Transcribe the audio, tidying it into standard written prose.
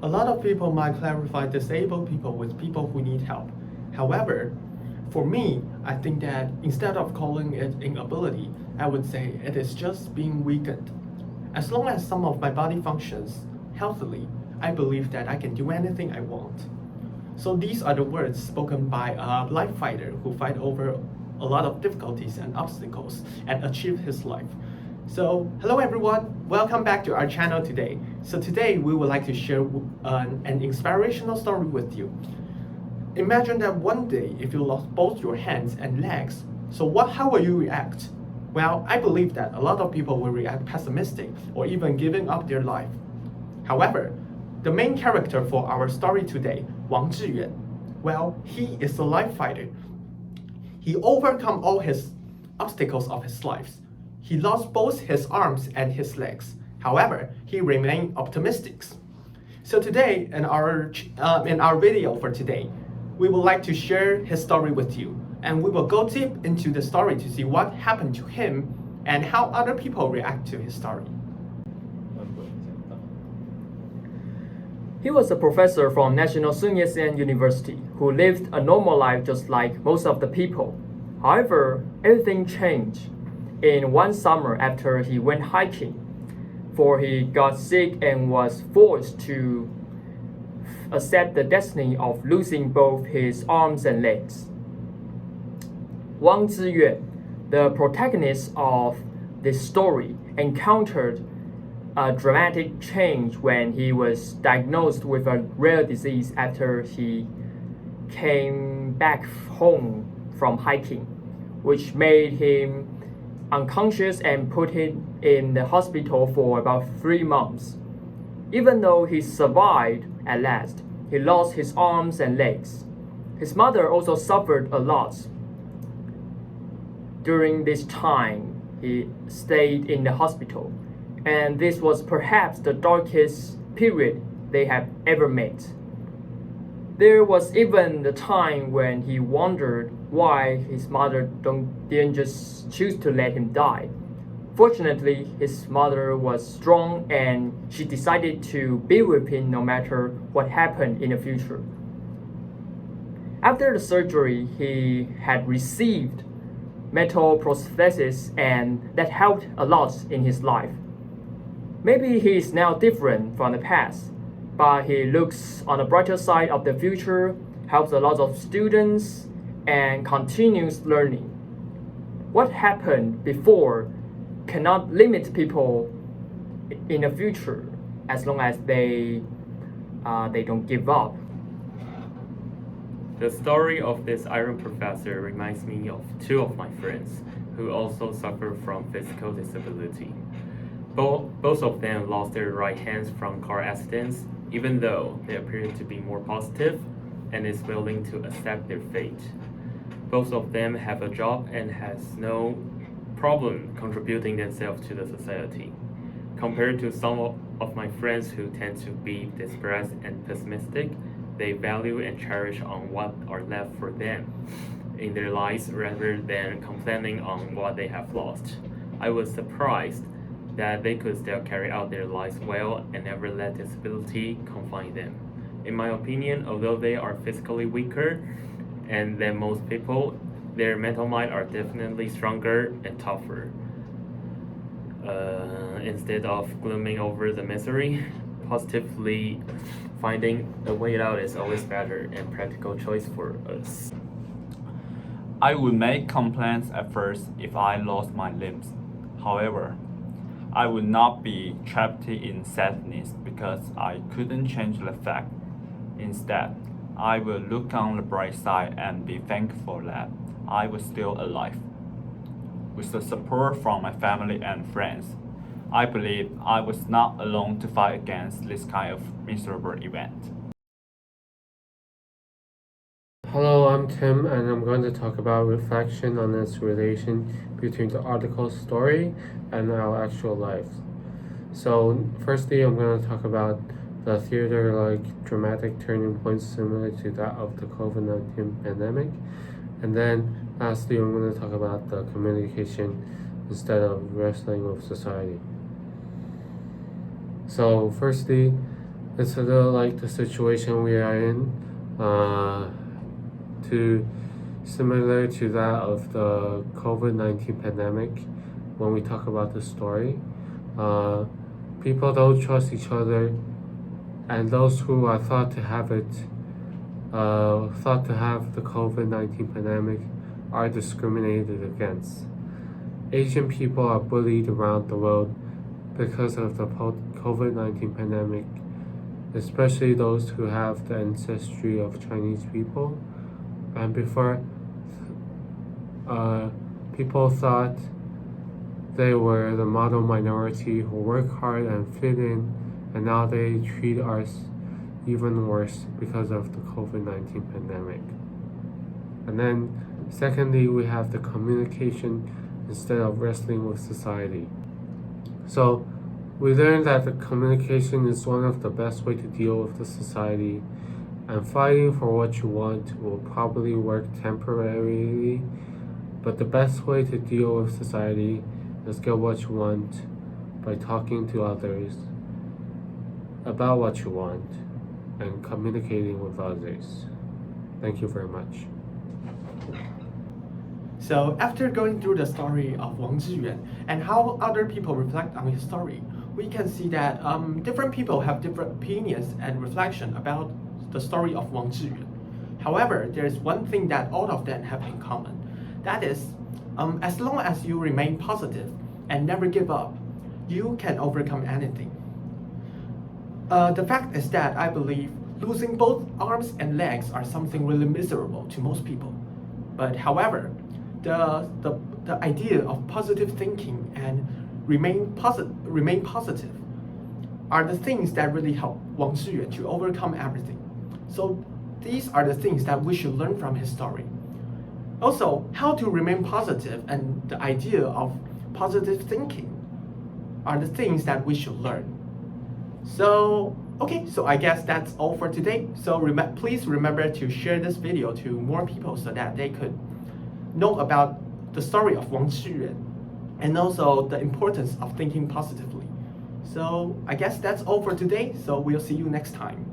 A lot of people might clarify disabled people with people who need help. However, for me, I think that instead of calling it inability, I would say it is just being weakened. As long as some of my body functions healthily, I believe that I can do anything I want. So these are the words spoken by a life fighter who fight over a lot of difficulties and obstacles and achieve his life. So hello everyone, welcome back to our channel today. So today we would like to share an inspirational story with you. Imagine that one day if you lost both your hands and legs, so how will you react? Well, I believe that a lot of people will react pessimistic or even giving up their life. However, the main character for our story today, Wang, well, he is a life fighter. He overcome all his obstacles of his life. He lost both his arms and his legs. However, he remained optimistic. So today, in our video for today, we would like to share his story with you. And we will go deep into the story to see what happened to him and how other people react to his story. He was a professor from National Sun Yat-sen University who lived a normal life just like most of the people. However, everything changed in one summer after he went hiking, for he got sick and was forced to accept the destiny of losing both his arms and legs. Wang Ziyuan, the protagonist of this story, encountered a dramatic change when he was diagnosed with a rare disease after he came back home from hiking, which made him unconscious and put him in the hospital for about 3 months. Even though he survived at last, he lost his arms and legs. His mother also suffered a lot. During this time, he stayed in the hospital, and this was perhaps the darkest period they have ever met. There was even the time when he wondered why his mother didn't just choose to let him die. Fortunately, his mother was strong and she decided to be with him no matter what happened in the future. After the surgery, he had received metal prosthesis, and that helped a lot in his life. Maybe he is now different from the past, but he looks on the brighter side of the future, helps a lot of students, and continues learning. What happened before cannot limit people in the future as long as they don't give up. The story of this iron professor reminds me of two of my friends who also suffer from physical disability. Both of them lost their right hands from car accidents, even though they appear to be more positive and is willing to accept their fate. Both of them have a job and has no problem contributing themselves to the society. Compared to some of my friends who tend to be depressed and pessimistic, they value and cherish on what are left for them in their lives rather than complaining on what they have lost. I was surprised that they could still carry out their lives well and never let disability confine them. In my opinion, although they are physically weaker than most people, their mental mind are definitely stronger and tougher. Instead of glooming over the misery, positively finding a way out is always better and practical choice for us. I would make complaints at first if I lost my limbs. However, I would not be trapped in sadness because I couldn't change the fact. Instead, I will look on the bright side and be thankful that I was still alive. With the support from my family and friends, I believe I was not alone to fight against this kind of miserable event. Hello, I'm Tim, and I'm going to talk about reflection on its relation between the article's story and our actual lives. So, firstly, I'm going to talk about the theater-like dramatic turning points similar to that of the COVID-19 pandemic. And then, lastly, I'm going to talk about the communication instead of wrestling with society. So, firstly, It's a little like the situation we are in, to similar to that of the COVID-19 pandemic. When we talk about the story, people don't trust each other, and those who are thought to have the COVID-19 pandemic are discriminated against. Asian people are bullied around the world because of the COVID-19 pandemic, especially those who have the ancestry of Chinese people. And before, people thought they were the model minority who work hard and fit in, and now they treat us even worse because of the COVID-19 pandemic. And then, secondly, we have the communication instead of wrestling with society. So, we learned that the communication is one of the best way to deal with the society, and fighting for what you want will probably work temporarily, but the best way to deal with society is get what you want by talking to others about what you want and communicating with others. Thank you very much. So after going through the story of Wang Zhiyuan and how other people reflect on his story, we can see that different people have different opinions and reflection about the story of Wang Zhiyuan. However, there is one thing that all of them have in common. That is, as long as you remain positive and never give up, you can overcome anything. The fact is that I believe losing both arms and legs are something really miserable to most people. But however, the idea of positive thinking and remain positive are the things that really help Wang Zhiyuan to overcome everything. So these are the things that we should learn from his story. Also, how to remain positive and the idea of positive thinking are the things that we should learn. So, okay, so I guess that's all for today. So please remember to share this video to more people so that they could know about the story of Wang Zhiyuan and also the importance of thinking positively. So I guess that's all for today. So we'll see you next time.